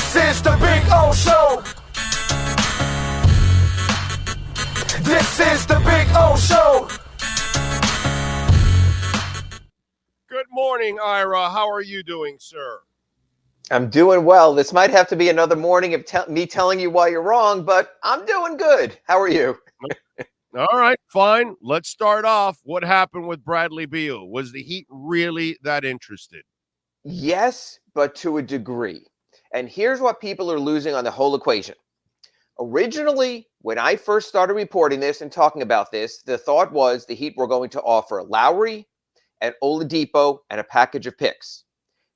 This is the Big O Show. This is the Big O Show. Good morning, Ira. How are you doing, sir? I'm doing well. This might have to be another morning of me telling you why you're wrong, but I'm doing good. How are you? All right, fine. Let's start off. What happened with Bradley Beal? Was the Heat really that interested? Yes, but to a degree. And here's what people are losing on the whole equation. Originally, when I first started reporting this and talking about this, the thought was the Heat were going to offer Lowry and Oladipo and a package of picks.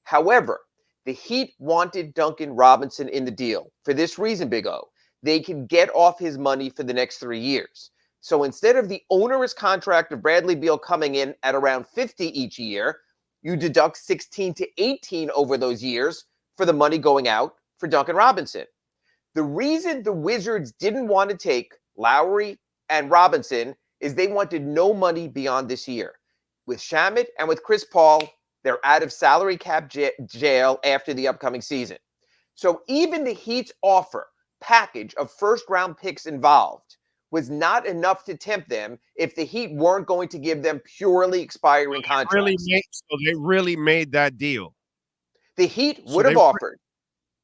However, the Heat wanted Duncan Robinson in the deal. For this reason, Big O, they could get off his money for the next 3 years. So instead of the onerous contract of Bradley Beal coming in at around 50 each year, you deduct 16 to 18 over those years for the money going out for Duncan Robinson. The reason the Wizards didn't want to take Lowry and Robinson is they wanted no money beyond this year. With Shamet and with Chris Paul, they're out of salary cap jail after the upcoming season. So even the Heat's offer package of first-round picks involved was not enough to tempt them if the Heat weren't going to give them purely expiring contracts. They really made that deal. The Heat would have offered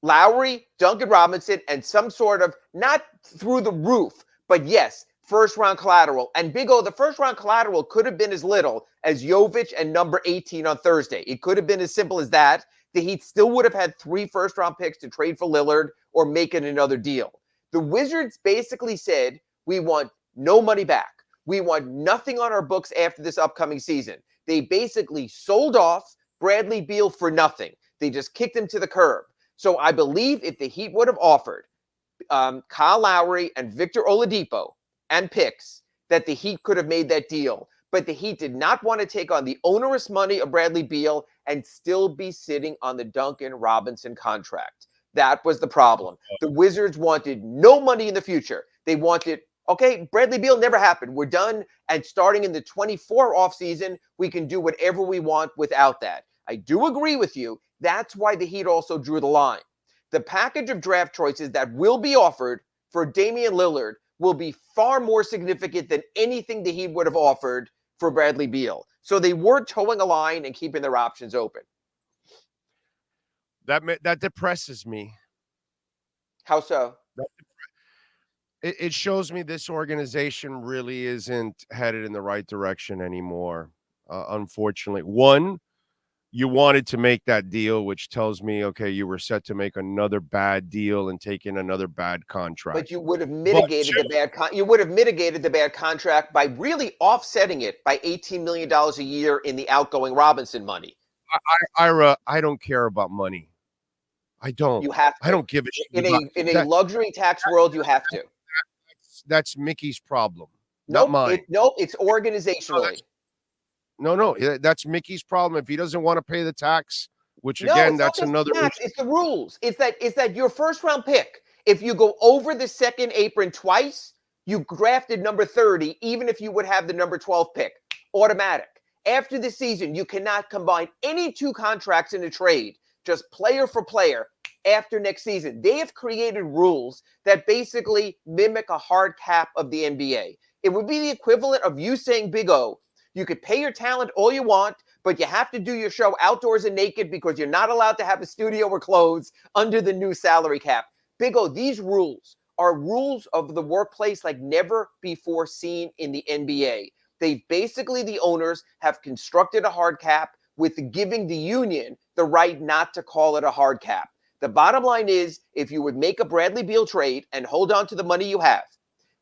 Lowry, Duncan Robinson, and some sort of, not through the roof, but yes, first-round collateral. And Big O, the first-round collateral could have been as little as Jovic and number 18 on Thursday. It could have been as simple as that. The Heat still would have had 3 first-round picks to trade for Lillard or make it another deal. The Wizards basically said, we want no money back. We want nothing on our books after this upcoming season. They basically sold off Bradley Beal for nothing. They just kicked him to the curb. So I believe if the Heat would have offered Kyle Lowry and Victor Oladipo and picks, that the Heat could have made that deal. But the Heat did not want to take on the onerous money of Bradley Beal and still be sitting on the Duncan Robinson contract. That was the problem. The Wizards wanted no money in the future. They wanted, okay, Bradley Beal never happened. We're done. And starting in the 24 offseason, we can do whatever we want without that. I do agree with you. That's why the Heat also drew the line. The package of draft choices that will be offered for Damian Lillard will be far more significant than anything the Heat would have offered for Bradley Beal. So they were towing a line and keeping their options open. That depresses me. How so? It shows me this organization really isn't headed in the right direction anymore, unfortunately. One, you wanted to make that deal, which tells me, okay, you were set to make another bad deal and take in another bad contract. But you would have mitigated the bad contract by really offsetting it by $18 million a year in the outgoing Robinson money. Ira, I don't care about money. I don't. You have to. I don't give a shit. In a luxury tax world, you have to. That's Mickey's problem, not mine. It's organizationally. No, that's Mickey's problem. If he doesn't want to pay the tax, which again, that's another issue. It's the rules. It's that your first round pick, if you go over the second apron twice, you drafted number 30, even if you would have the number 12 pick. Automatic. After the season, you cannot combine any 2 contracts in a trade, just player for player after next season. They have created rules that basically mimic a hard cap of the NBA. It would be the equivalent of you saying, Big O, you could pay your talent all you want, but you have to do your show outdoors and naked because you're not allowed to have a studio or clothes under the new salary cap. Big O, these rules are rules of the workplace like never before seen in the NBA. The owners have constructed a hard cap with giving the union the right not to call it a hard cap. The bottom line is, if you would make a Bradley Beal trade and hold on to the money you have,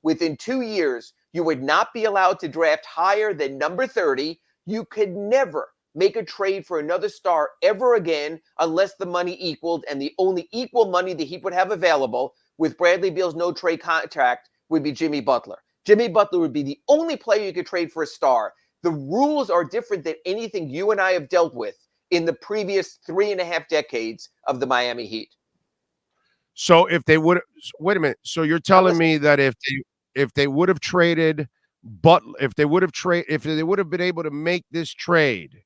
within 2 years, you would not be allowed to draft higher than number 30. You could never make a trade for another star ever again unless the money equaled, and the only equal money the Heat would have available with Bradley Beal's no-trade contract would be Jimmy Butler. Jimmy Butler would be the only player you could trade for a star. The rules are different than anything you and I have dealt with in the previous 3.5 decades of the Miami Heat. So if they would, wait a minute. So you're telling me that if they would have traded, but if they would have been able to make this trade,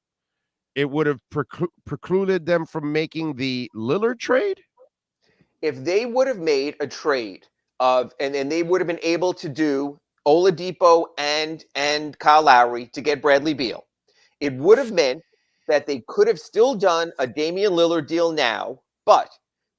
it would have precluded them from making the Lillard trade? if they would have made a trade and they would have been able to do Oladipo and Kyle Lowry to get Bradley Beal, it would have meant that they could have still done a Damian Lillard deal now, but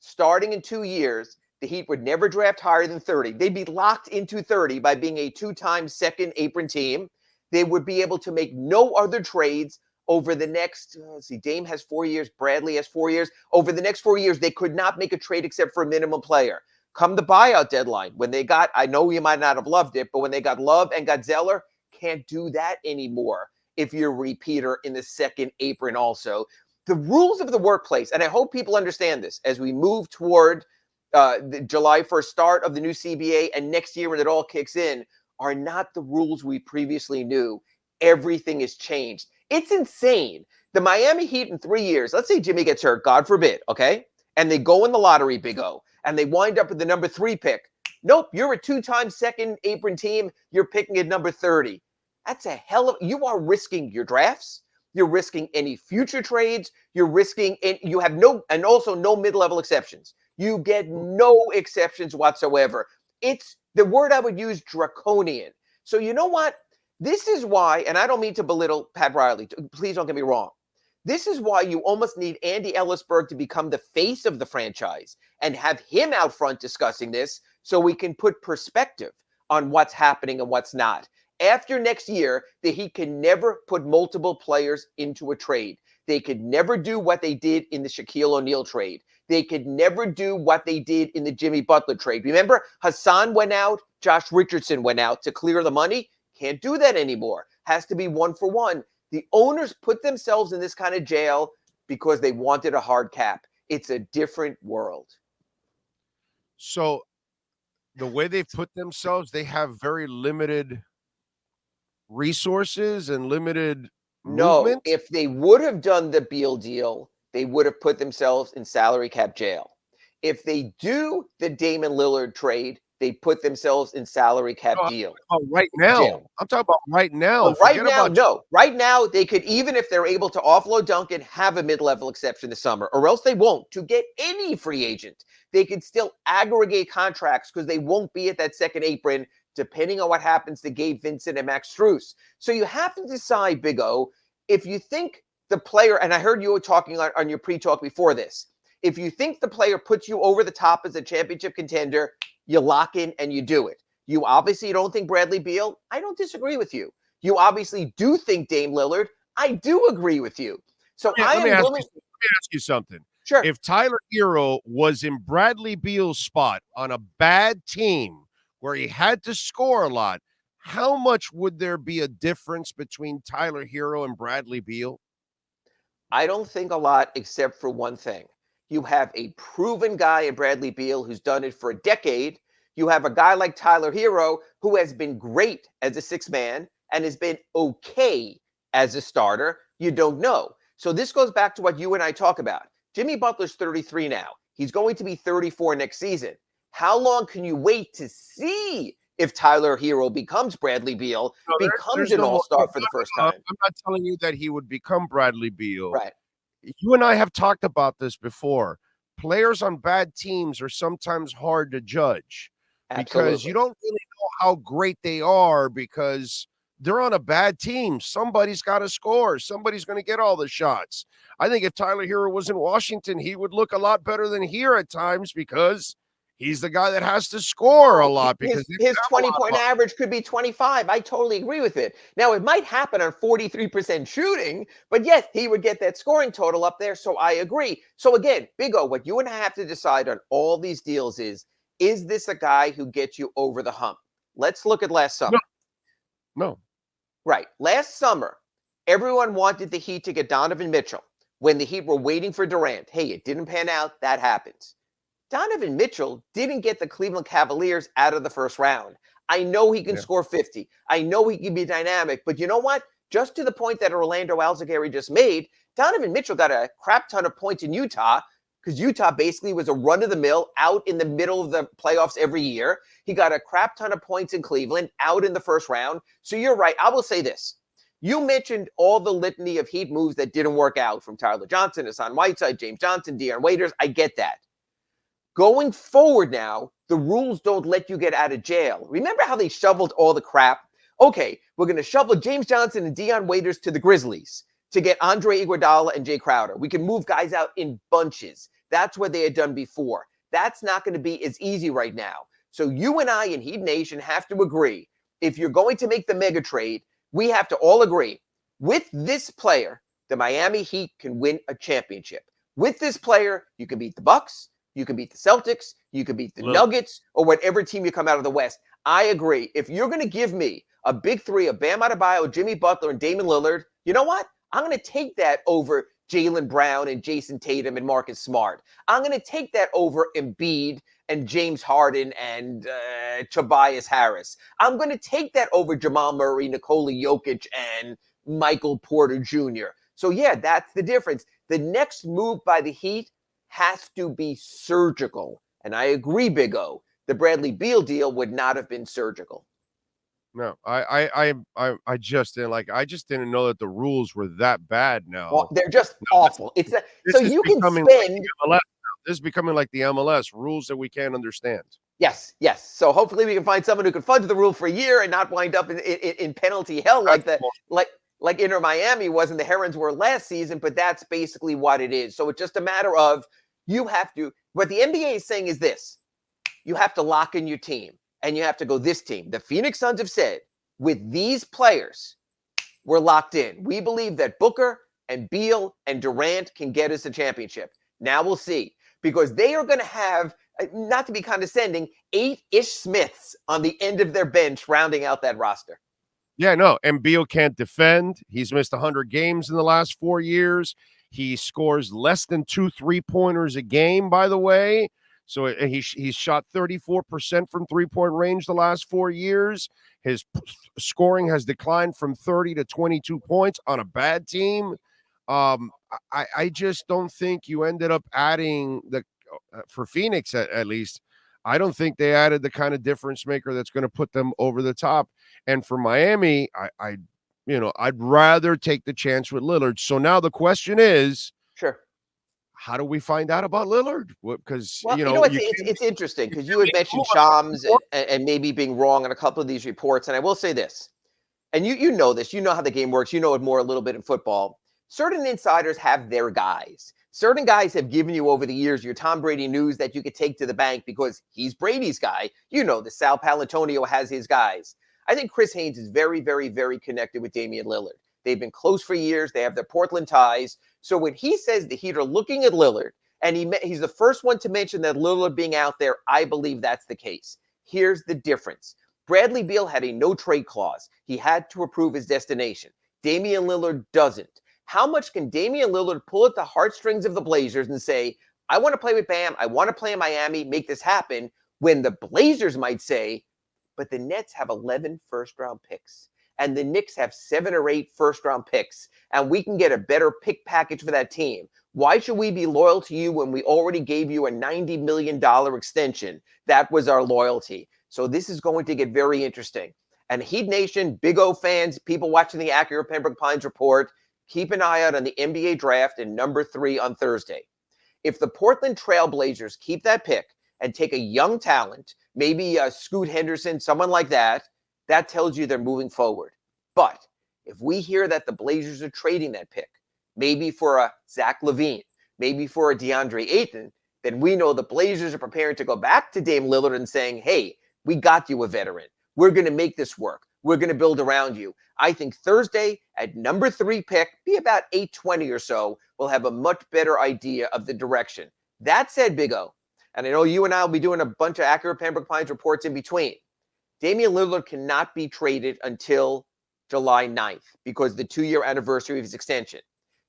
starting in 2 years, the Heat would never draft higher than 30. They'd be locked into 30 by being a 2-time second apron team. They would be able to make no other trades over the next, Dame has 4 years, Bradley has 4 years. Over the next 4 years, they could not make a trade except for a minimum player. Come the buyout deadline, when they got, I know you might not have loved it, but when they got Love and got Zeller, can't do that anymore if you're a repeater in the second apron also. The rules of the workplace, and I hope people understand this as we move toward the July 1st start of the new CBA and next year when it all kicks in, are not the rules we previously knew. Everything has changed. It's insane. The Miami Heat in 3 years, let's say Jimmy gets hurt, God forbid, okay? And they go in the lottery, Big O, and they wind up with the number 3 pick. Nope, you're a 2-time second apron team. You're picking at number 30. That's a hell of, you are risking your drafts. You're risking any future trades. You're risking, and you have and also no mid-level exceptions. You get no exceptions whatsoever. It's the word I would use, draconian. So you know what? This is why, and I don't mean to belittle Pat Riley. Please don't get me wrong. This is why you almost need Andy Ellisberg to become the face of the franchise and have him out front discussing this so we can put perspective on what's happening and what's not. After next year, the Heat can never put multiple players into a trade. They could never do what they did in the Shaquille O'Neal trade. They could never do what they did in the Jimmy Butler trade. Remember, Hassan went out, Josh Richardson went out to clear the money. Can't do that anymore. Has to be 1-for-1. The owners put themselves in this kind of jail because they wanted a hard cap. It's a different world. So the way they've put themselves, they have very limited resources and limited movement. No, if they would have done the Beal deal, they would have put themselves in salary cap jail. If they do the Damian Lillard trade, they put themselves in salary cap deal. Right now. Jail. I'm talking about right now. Oh, right now, no. Right now, they could, even if they're able to offload Duncan, have a mid-level exception this summer, or else they won't. To get any free agent, they could still aggregate contracts because they won't be at that second apron, depending on what happens to Gabe Vincent and Max Strus. So you have to decide, Big O, if you think the player, and I heard you were talking on your pre-talk before this, if you think the player puts you over the top as a championship contender, you lock in and you do it. You obviously don't think Bradley Beal. I don't disagree with you. You obviously do think Dame Lillard. I do agree with you. So let me willing. ask you something. Sure. If Tyler Herro was in Bradley Beal's spot on a bad team where he had to score a lot, how much would there be a difference between Tyler Herro and Bradley Beal? I don't think a lot, except for one thing. You have a proven guy in Bradley Beal who's done it for a decade. You have a guy like Tyler Herro who has been great as a sixth man and has been okay as a starter. You don't know. So this goes back to what you and I talk about. Jimmy Butler's 33 now. He's going to be 34 next season. How long can you wait to see if Tyler Herro becomes Bradley Beal, becomes an all-star for the first time? I'm not telling you that he would become Bradley Beal. Right. You and I have talked about this before. Players on bad teams are sometimes hard to judge. Absolutely. Because you don't really know how great they are because they're on a bad team. Somebody's got to score. Somebody's going to get all the shots. I think if Tyler Herro was in Washington, he would look a lot better than here at times because he's the guy that has to score a lot. Because his 20-point average could be 25. I totally agree with it. Now, it might happen on 43% shooting, but yes, he would get that scoring total up there. So I agree. So again, Big O, what you and I have to decide on all these deals is this a guy who gets you over the hump? Let's look at last summer. No. Right. Last summer, everyone wanted the Heat to get Donovan Mitchell when the Heat were waiting for Durant. Hey, it didn't pan out. That happens. Donovan Mitchell didn't get the Cleveland Cavaliers out of the first round. I know he can score 50. I know he can be dynamic. But you know what? Just to the point that Orlando Alzugaray just made, Donovan Mitchell got a crap ton of points in Utah because Utah basically was a run-of-the-mill out in the middle of the playoffs every year. He got a crap ton of points in Cleveland out in the first round. So you're right. I will say this. You mentioned all the litany of Heat moves that didn't work out, from Tyler Johnson, Hassan Whiteside, James Johnson, Dion Waiters. I get that. Going forward now, the rules don't let you get out of jail. Remember how they shoveled all the crap? Okay, we're going to shovel James Johnson and Dion Waiters to the Grizzlies to get Andre Iguodala and Jay Crowder. We can move guys out in bunches. That's what they had done before. That's not going to be as easy right now. So you and I in Heat Nation have to agree. If you're going to make the mega trade, we have to all agree. With this player, the Miami Heat can win a championship. With this player, you can beat the Bucks, you can beat the Celtics, you can beat the Nuggets, or whatever team you come out of the West. I agree. If you're going to give me a big three of Bam Adebayo, Jimmy Butler, and Damian Lillard, you know what? I'm going to take that over Jaylen Brown and Jason Tatum and Marcus Smart. I'm going to take that over Embiid and James Harden and Tobias Harris. I'm going to take that over Jamal Murray, Nikola Jokic, and Michael Porter Jr. So, yeah, that's the difference. The next move by the Heat has to be surgical. And I agree, Big O. The Bradley Beal deal would not have been surgical. No, I just didn't know that the rules were that bad now. Well, they're just awful. It's a, so you can spend. Like this is becoming like the MLS, rules that we can't understand. Yes. So hopefully we can find someone who can fudge the rule for a year and not wind up in penalty hell like InterMiami was and the Herons were last season. But that's basically what it is. So it's just a matter of you have to. What the NBA is saying is this: you have to lock in your team. And you have to go this team. The Phoenix Suns have said, with these players, we're locked in. We believe that Booker and Beal and Durant can get us a championship. Now we'll see. Because they are going to have, not to be condescending, 8-ish Smiths on the end of their bench rounding out that roster. Yeah, no. And Beal can't defend. He's missed 100 games in the last 4 years. He scores less than 2 3-pointers a game, by the way. So he's shot 34% from three-point range the last 4 years. His scoring has declined from 30 to 22 points on a bad team. I just don't think you ended up adding for Phoenix at least. I don't think they added the kind of difference maker that's going to put them over the top. And for Miami, I'd rather take the chance with Lillard. So now the question is, sure, how do we find out about Lillard? Because it's interesting because you had mentioned Shams and maybe being wrong on a couple of these reports. And I will say this, and you know this, you know how the game works. You know it more a little bit in football. Certain insiders have their guys. Certain guys have given you over the years your Tom Brady news that you could take to the bank because he's Brady's guy. You know, the Sal Palantonio has his guys. I think Chris Haynes is very, very, very connected with Damian Lillard. They've been close for years. They have their Portland ties. So when he says the Heat are looking at Lillard, and he's the first one to mention that Lillard being out there, I believe that's the case. Here's the difference. Bradley Beal had a no-trade clause. He had to approve his destination. Damian Lillard doesn't. How much can Damian Lillard pull at the heartstrings of the Blazers and say, I want to play with Bam, I want to play in Miami, make this happen, when the Blazers might say, but the Nets have 11 first-round picks. And the Knicks have 7 or 8 first-round picks, and we can get a better pick package for that team. Why should we be loyal to you when we already gave you a $90 million extension? That was our loyalty. So this is going to get very interesting. And Heat Nation, Big O fans, people watching the Acura Pembroke Pines report, keep an eye out on the NBA draft in number 3 on Thursday. If the Portland Trail Blazers keep that pick and take a young talent, maybe Scoot Henderson, someone like that, that tells you they're moving forward. But if we hear that the Blazers are trading that pick, maybe for a Zach LaVine, maybe for a DeAndre Ayton, then we know the Blazers are preparing to go back to Dame Lillard and saying, hey, we got you a veteran. We're going to make this work. We're going to build around you. I think Thursday at number 3 pick, be about 8:20 or so, we'll have a much better idea of the direction. That said, Big O, and I know you and I will be doing a bunch of Acura Pembroke Pines reports in between. Damian Lillard cannot be traded until July 9th because the 2-year anniversary of his extension.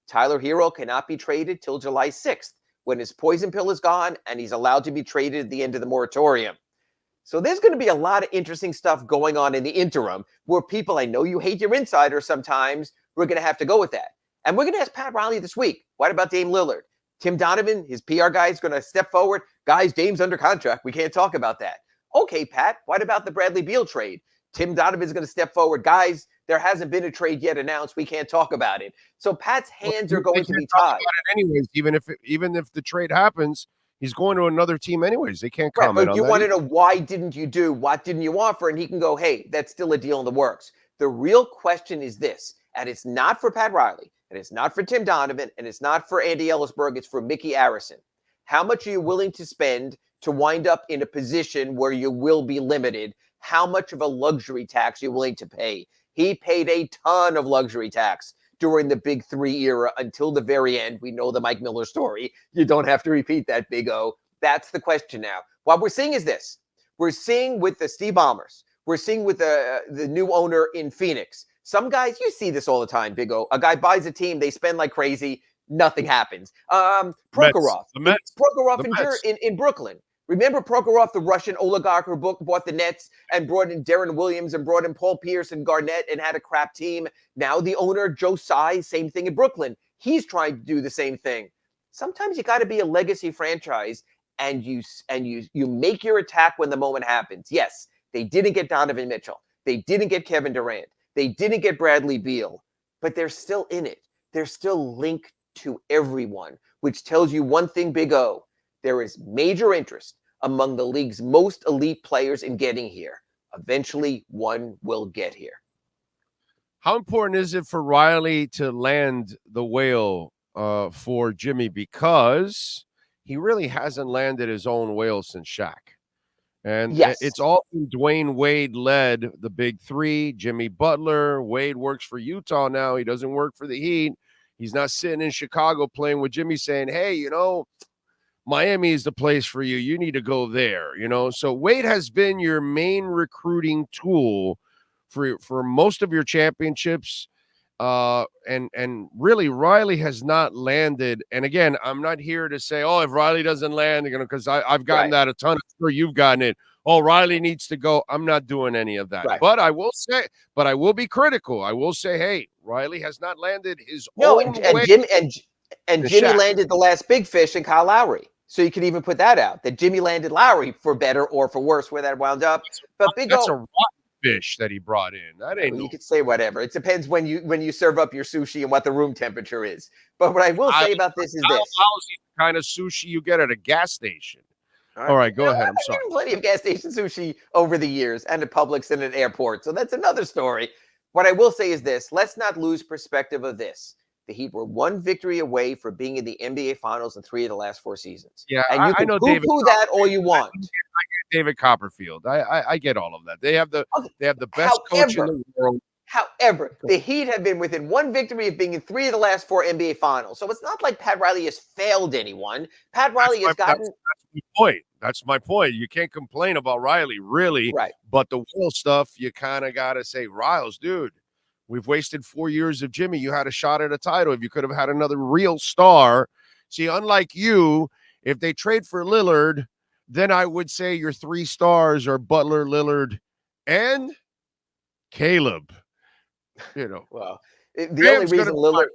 Tyler Herro cannot be traded till July 6th when his poison pill is gone and he's allowed to be traded at the end of the moratorium. So there's going to be a lot of interesting stuff going on in the interim where people, I know you hate your insiders sometimes, we're going to have to go with that. And we're going to ask Pat Riley this week, what about Dame Lillard? Tim Donovan, his PR guy, is going to step forward. Guys, Dame's under contract. We can't talk about that. Okay, Pat, what about the Bradley Beal trade? Tim Donovan's going to step forward. Guys, there hasn't been a trade yet announced. We can't talk about it. So Pat's hands are going to be tied. Anyways, even if the trade happens, He's going to another team anyways. They can't Right, comment but on you that want to either. know why didn't you do? What didn't you offer? And he can go, hey, that's still a deal in the works. The real question is this, and it's not for Pat Riley, and it's not for Tim Donovan, and it's not for Andy Ellisberg. It's for Mickey Arison. How much are you willing to spend to wind up in a position where you will be limited? How much of a luxury tax are you willing to pay? He paid a ton of luxury tax during the Big Three era until the very end. We know the Mike Miller story. You don't have to repeat that, Big O. That's the question now. What we're seeing is this. We're seeing with the Steve Ballmers. We're seeing with the new owner in Phoenix. Some guys, you see this all the time, Big O. A guy buys a team, they spend like crazy, nothing happens. Prokhorov. The Mets. Prokhorov The Mets. in Brooklyn. Remember Prokhorov, the Russian oligarch who bought the Nets and brought in Darren Williams and brought in Paul Pierce and Garnett and had a crap team. Now the owner, Joe Tsai, same thing in Brooklyn. He's trying to do the same thing. Sometimes you got to be a legacy franchise and you make your attack when the moment happens. Yes, they didn't get Donovan Mitchell. They didn't get Kevin Durant. They didn't get Bradley Beal, but they're still in it. They're still linked to everyone, which tells you one thing, Big O. There is major interest among the league's most elite players in getting here. Eventually, one will get here. How important is it for Riley to land the whale for Jimmy? Because he really hasn't landed his own whale since Shaq. And yes, it's all Dwayne Wade led the Big Three, Jimmy Butler. Wade works for Utah now. He doesn't work for the Heat. He's not sitting in Chicago playing with Jimmy saying, hey, Miami is the place for you. You need to go there, So Wade has been your main recruiting tool for most of your championships. And really Riley has not landed. And again, I'm not here to say, if Riley doesn't land, because I've gotten that a ton. I'm sure you've gotten it. Riley needs to go. I'm not doing any of that. Right. But I will be critical. I will say, hey, Riley has not landed his own way. Jimmy landed the last big fish in Kyle Lowry. So you could even put that out, that Jimmy landed Lowry for better or for worse, where that wound up. But that's a rotten fish that he brought in. That ain't. You could say whatever. It depends when you serve up your sushi and what the room temperature is. But what I will say about this is this: lousy kind of sushi you get at a gas station. All right, go ahead. I'm sorry. I've eaten plenty of gas station sushi over the years, and at Publix and at airports. So that's another story. What I will say is this: let's not lose perspective of this. The Heat were one victory away from being in the NBA Finals in 3 of the last 4 seasons. Yeah, and you can poo-poo that all you want. I get David Copperfield. I get all of that. They have the best coach in the world. However, the Heat have been within one victory of being in 3 of the last 4 NBA Finals. So it's not like Pat Riley has failed anyone. Pat Riley has gotten. That's my point. That's my point. You can't complain about Riley, really. Right. But the real stuff, you kind of got to say, Riles, dude. We've wasted 4 years of Jimmy. You had a shot at a title. If you could have had another real star. See, unlike you, if they trade for Lillard, then I would say your 3 stars are Butler, Lillard, and Caleb. Well, the only reason Lillard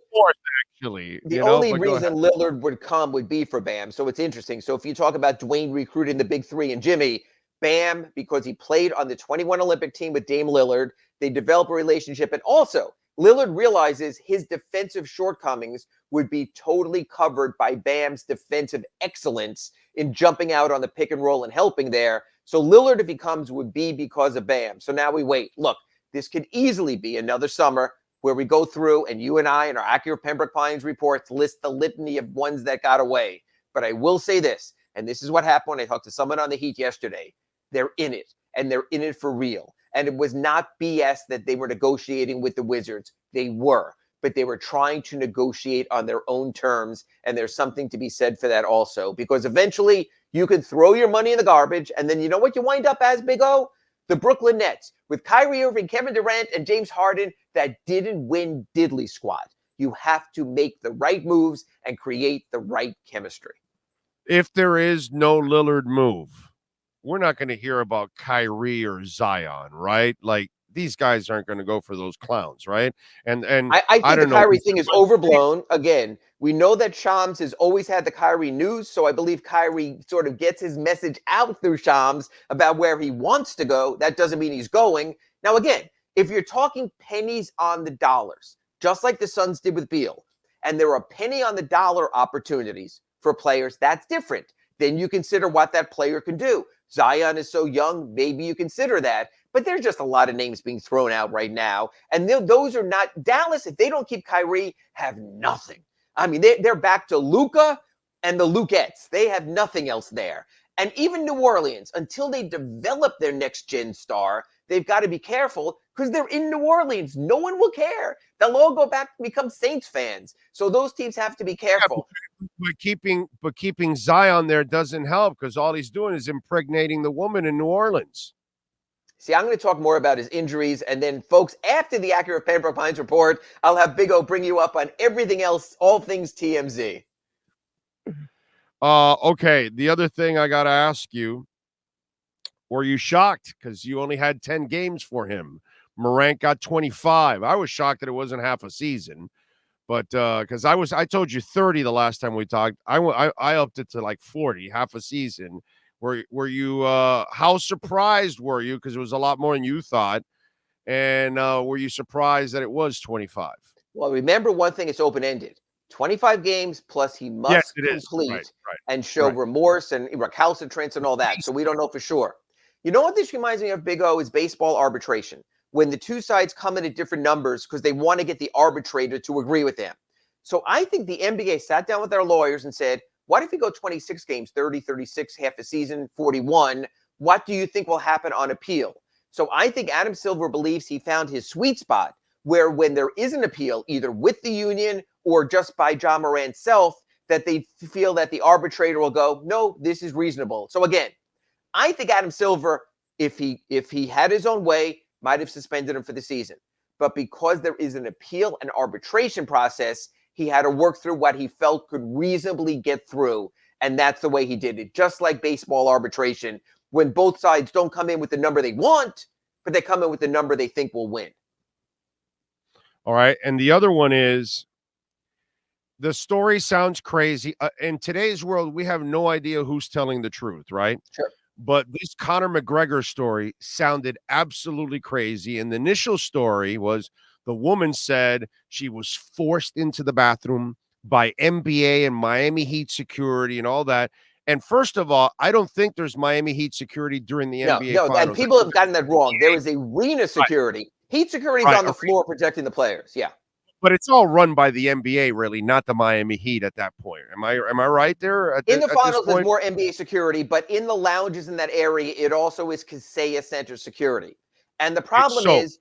Lillard would come would be for Bam. So it's interesting. So if you talk about Dwayne recruiting the Big Three and Jimmy, Bam, because he played on the 21 Olympic team with Dame Lillard, they develop a relationship. And also, Lillard realizes his defensive shortcomings would be totally covered by Bam's defensive excellence in jumping out on the pick and roll and helping there. So Lillard, if he comes, would be because of Bam. So now we wait. Look, this could easily be another summer where we go through and you and I and our Acura Pembroke Pines reports list the litany of ones that got away. But I will say this, and this is what happened when I talked to someone on the Heat yesterday. They're in it, and they're in it for real. And it was not BS that they were negotiating with the Wizards. They were, but they were trying to negotiate on their own terms. And there's something to be said for that also, because eventually you could throw your money in the garbage. And then you know what you wind up as, Big O? The Brooklyn Nets with Kyrie Irving, Kevin Durant, and James Harden that didn't win diddly squat. You have to make the right moves and create the right chemistry. If there is no Lillard move, we're not going to hear about Kyrie or Zion, right? Like, these guys aren't going to go for those clowns, right? And I think the Kyrie thing is overblown. Again, we know that Shams has always had the Kyrie news, so I believe Kyrie sort of gets his message out through Shams about where he wants to go. That doesn't mean he's going. Now, again, if you're talking pennies on the dollars, just like the Suns did with Beal, and there are penny on the dollar opportunities for players, that's different. then you consider what that player can do. Zion is so young, maybe you consider that. But there's just a lot of names being thrown out right now. And those are not Dallas. If they don't keep Kyrie, have nothing. I mean, they're back to Luka and the Lukettes. They have nothing else there. And even New Orleans, until they develop their next gen star, they've got to be careful because they're in New Orleans. No one will care. They'll all go back and become Saints fans. So those teams have to be careful. Yeah, but keeping Zion there doesn't help because all he's doing is impregnating the woman in New Orleans. See, I'm going to talk more about his injuries. And then, folks, after the Acura Pembroke Pines report, I'll have Big O bring you up on everything else, all things TMZ. Okay. The other thing I got to ask you, were you shocked? Because you only had 10 games for him. Morant got 25. I was shocked that it wasn't half a season. But because I told you 30 the last time we talked. I upped it to like 40, half a season. Were you how surprised were you? Because it was a lot more than you thought. And were you surprised that it was 25? Well, remember one thing, it's open-ended. 25 games plus he must complete and show remorse and recalcitrance and all that. So we don't know for sure. You know what this reminds me of, Big O, is baseball arbitration. When the two sides come in at different numbers because they want to get the arbitrator to agree with them. So I think the NBA sat down with their lawyers and said, what if we go 26 games, 30, 36, half a season, 41? What do you think will happen on appeal? So I think Adam Silver believes he found his sweet spot where when there is an appeal, either with the union or just by John Morant's self, that they feel that the arbitrator will go, no, this is reasonable. So again, I think Adam Silver, if he had his own way, might have suspended him for the season. But because there is an appeal and arbitration process, he had to work through what he felt could reasonably get through. And that's the way he did it. Just like baseball arbitration, when both sides don't come in with the number they want, but they come in with the number they think will win. All right. And the other one is, the story sounds crazy. In today's world, we have no idea who's telling the truth, right? Sure. But this Conor McGregor story sounded absolutely crazy. And the initial story was the woman said she was forced into the bathroom by NBA and Miami Heat security and all that. And first of all, I don't think there's Miami Heat security during the NBA finals. And people have gotten that wrong. There is arena security. Heat security is on the floor protecting the players. Yeah. But it's all run by the NBA, really, not the Miami Heat at that point. Am I right there? In the finals, there's more NBA security, but in the lounges in that area, it also is Kaseya Center security. And the problem is...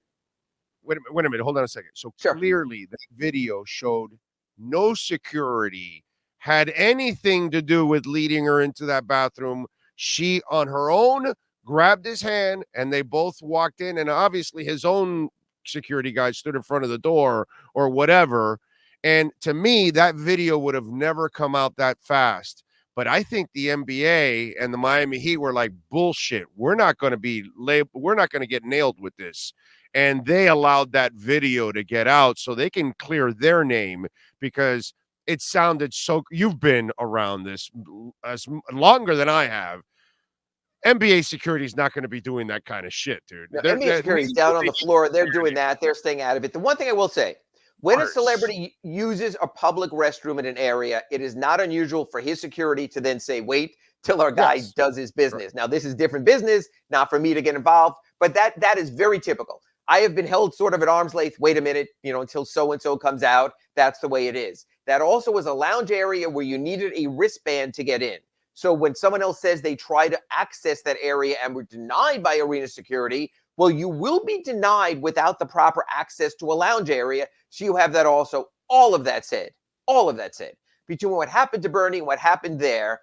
Wait a minute. Hold on a second. So clearly, that video showed no security had anything to do with leading her into that bathroom. She, on her own, grabbed his hand, and they both walked in. And obviously, his own security guy stood in front of the door or whatever. And to me, that video would have never come out that fast. But I think the NBA and the Miami Heat were like, bullshit. We're not going to get nailed with this. And they allowed that video to get out so they can clear their name, because it sounded so. You've been around this as longer than I have. NBA security is not going to be doing that kind of shit, dude. No, NBA security is down on the floor. They're doing that. They're staying out of it. The one thing I will say, when a celebrity uses a public restroom in an area, it is not unusual for his security to then say, wait till our guy does his business. Right. Now, this is different business, not for me to get involved, but that is very typical. I have been held sort of at arm's length. Wait a minute, until so-and-so comes out. That's the way it is. That also was a lounge area where you needed a wristband to get in. So when someone else says they try to access that area and were denied by arena security, well, you will be denied without the proper access to a lounge area. So you have that also. All of that said, between what happened to Bernie and what happened there,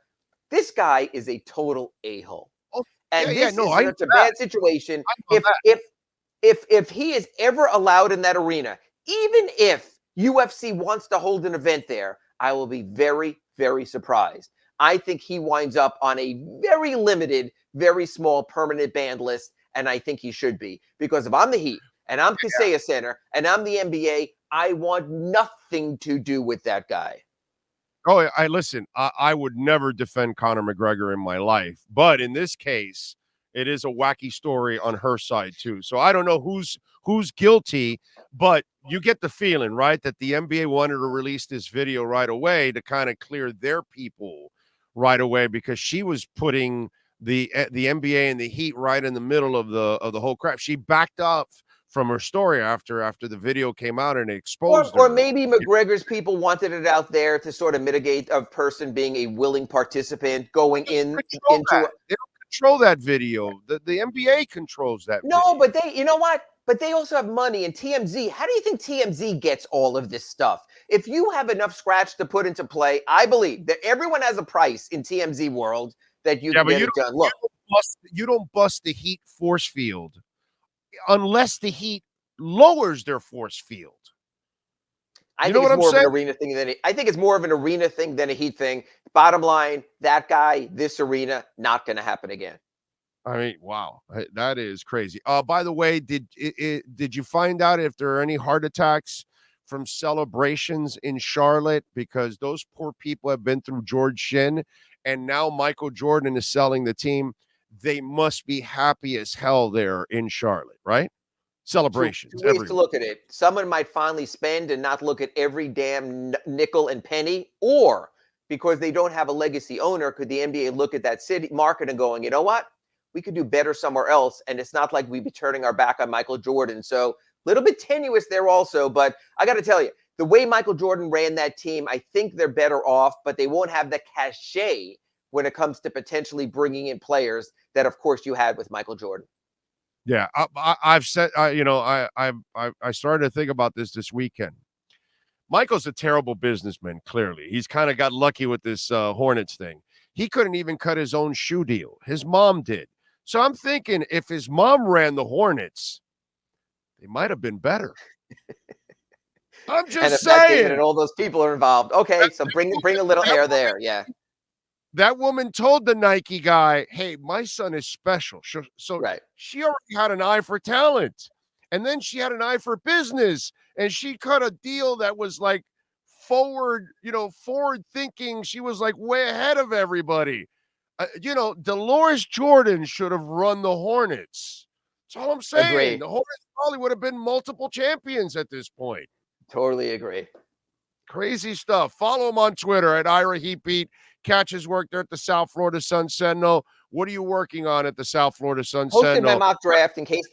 this guy is a total a-hole. And this is such a bad situation. If he is ever allowed in that arena, even if UFC wants to hold an event there, I will be very, very surprised. I think he winds up on a very limited, very small permanent ban list, and I think he should be. Because if I'm the Heat, and I'm Kaseya Center, and I'm the NBA, I want nothing to do with that guy. Oh, I would never defend Conor McGregor in my life. But in this case, it is a wacky story on her side, too. So I don't know who's guilty, but you get the feeling, right, that the NBA wanted to release this video right away to kind of clear their people, right away because she was putting the NBA and the Heat right in the middle of the whole crap. She backed up from her story after the video came out and it exposed Or her. maybe McGregor's people wanted it out there to sort of mitigate a person being a willing participant going into They don't control that video. The NBA controls that video. No, but you know what? But they also have money and TMZ. How do you think TMZ gets all of this stuff? If you have enough scratch to put into play, I believe that everyone has a price in TMZ world that you can get it done. Look, you don't bust the Heat force field unless the Heat lowers their force field. I think it's more of an arena thing than a Heat thing. Bottom line, that guy, this arena, not going to happen again. I mean, wow, that is crazy. By the way, did you find out if there are any heart attacks from celebrations in Charlotte? Because those poor people have been through George Shinn, and now Michael Jordan is selling the team. They must be happy as hell there in Charlotte, right? Celebrations. Two ways to look at it. Someone might finally spend and not look at every damn nickel and penny, or because they don't have a legacy owner, could the NBA look at that city market and going, you know what? We could do better somewhere else. And it's not like we'd be turning our back on Michael Jordan. So a little bit tenuous there also. But I got to tell you, the way Michael Jordan ran that team, I think they're better off, but they won't have the cachet when it comes to potentially bringing in players that, of course, you had with Michael Jordan. Yeah, I've said, I started to think about this weekend. Michael's a terrible businessman, clearly. He's kind of got lucky with this Hornets thing. He couldn't even cut his own shoe deal. His mom did. So I'm thinking if his mom ran the Hornets, they might have been better. I'm just saying. And all those people are involved. Okay, so bring a little air there. Yeah. That woman told the Nike guy, hey, my son is special. So right. She already had an eye for talent. And then she had an eye for business. And she cut a deal that was like forward thinking. She was like way ahead of everybody. Dolores Jordan should have run the Hornets. That's all I'm saying. Agreed. The Hornets probably would have been multiple champions at this point. Totally agree. Crazy stuff. Follow him on Twitter at Ira Heatbeat. Catch his work there at the South Florida Sun Sentinel. What are you working on at the South Florida Sun Sentinel? Posted my mock draft in case.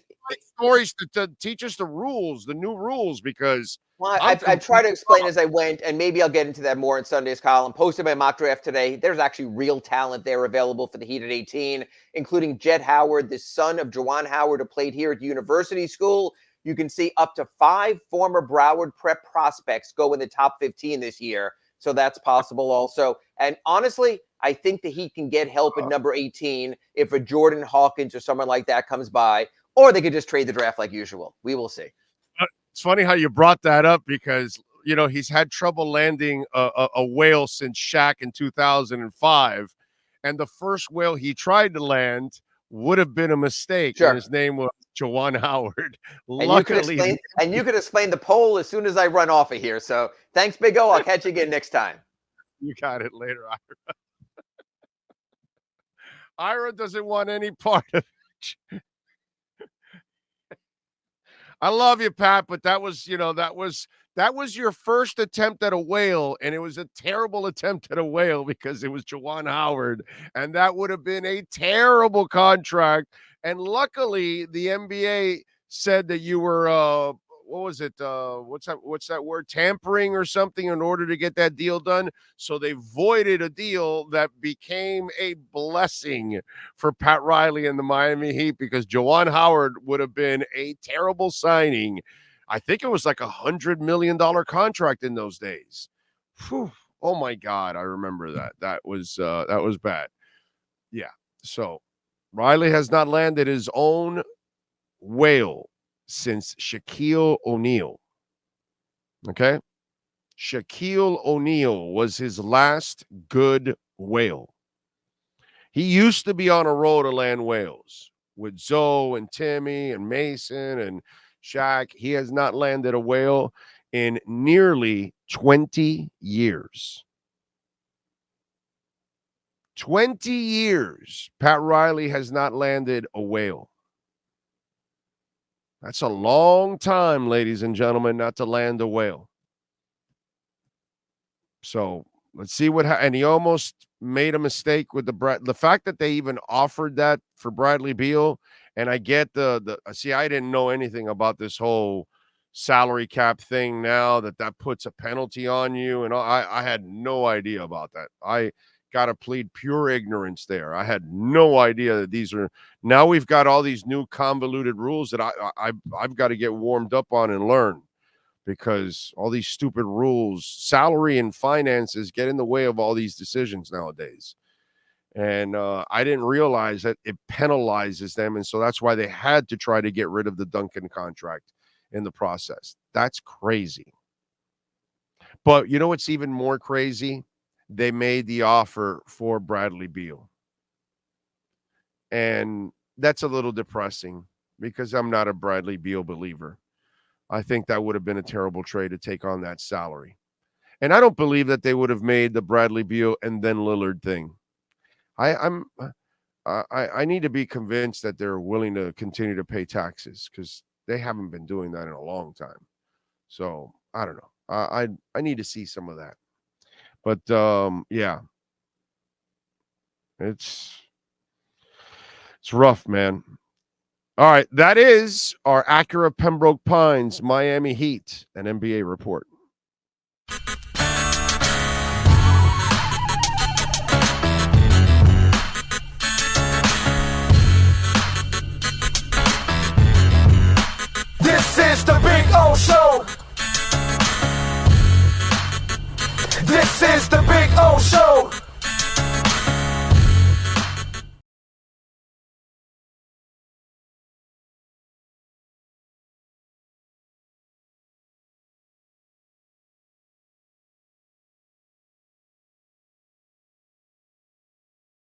Stories to teach us the rules, the new rules, because I tried to explain as I went, and maybe I'll get into that more in Sunday's column. Posted my mock draft today. There's actually real talent there available for the Heat at 18, including Jett Howard, the son of Juwan Howard, who played here at University School. You can see up to 5 former Broward Prep prospects go in the top 15 this year. So that's possible also. And honestly, I think the Heat can get help at number 18 if a Jordan Hawkins or someone like that comes by, or they could just trade the draft like usual. We will see. It's funny how you brought that up because, he's had trouble landing a whale since Shaq in 2005. And the first whale he tried to land would have been a mistake. Sure. And his name was Juwan Howard. And you could explain the poll as soon as I run off of here. So thanks, Big O. I'll catch you again next time. You got it later, Ira. Ira doesn't want any part of it. I love you, Pat, but that was your first attempt at a whale, and it was a terrible attempt at a whale because it was Juwan Howard, and that would have been a terrible contract. And luckily, the NBA said that you were what's that word? Tampering or something in order to get that deal done. So they voided a deal that became a blessing for Pat Riley and the Miami Heat because Juwan Howard would have been a terrible signing. I think it was like $100 million contract in those days. Whew. Oh my God. I remember that. That was bad. Yeah. So Riley has not landed his own whale since Shaquille O'Neal. Okay? Shaquille O'Neal was his last good whale. He used to be on a roll to land whales with Zoe and Timmy and Mason and Shaq. He has not landed a whale in nearly 20 years. 20 years, Pat Riley has not landed a whale. That's a long time, ladies and gentlemen, not to land a whale. So let's see and he almost made a mistake with the fact that they even offered that for Bradley Beal. And I get see, I didn't know anything about this whole salary cap thing now that puts a penalty on you. And I had no idea about that. I got to plead pure ignorance there. I had no idea that these are, now we've got all these new convoluted rules that I've got to get warmed up on and learn, because all these stupid rules, salary and finances get in the way of all these decisions nowadays. And I didn't realize that it penalizes them. And so that's why they had to try to get rid of the Duncan contract in the process. That's crazy. But you know what's even more crazy? They made the offer for Bradley Beal. And that's a little depressing because I'm not a Bradley Beal believer. I think that would have been a terrible trade to take on that salary. And I don't believe that they would have made the Bradley Beal and then Lillard thing. I need to be convinced that they're willing to continue to pay taxes, because they haven't been doing that in a long time. So I don't know. I need to see some of that. But yeah, it's rough, man. All right, that is our Acura Pembroke Pines Miami Heat and NBA report.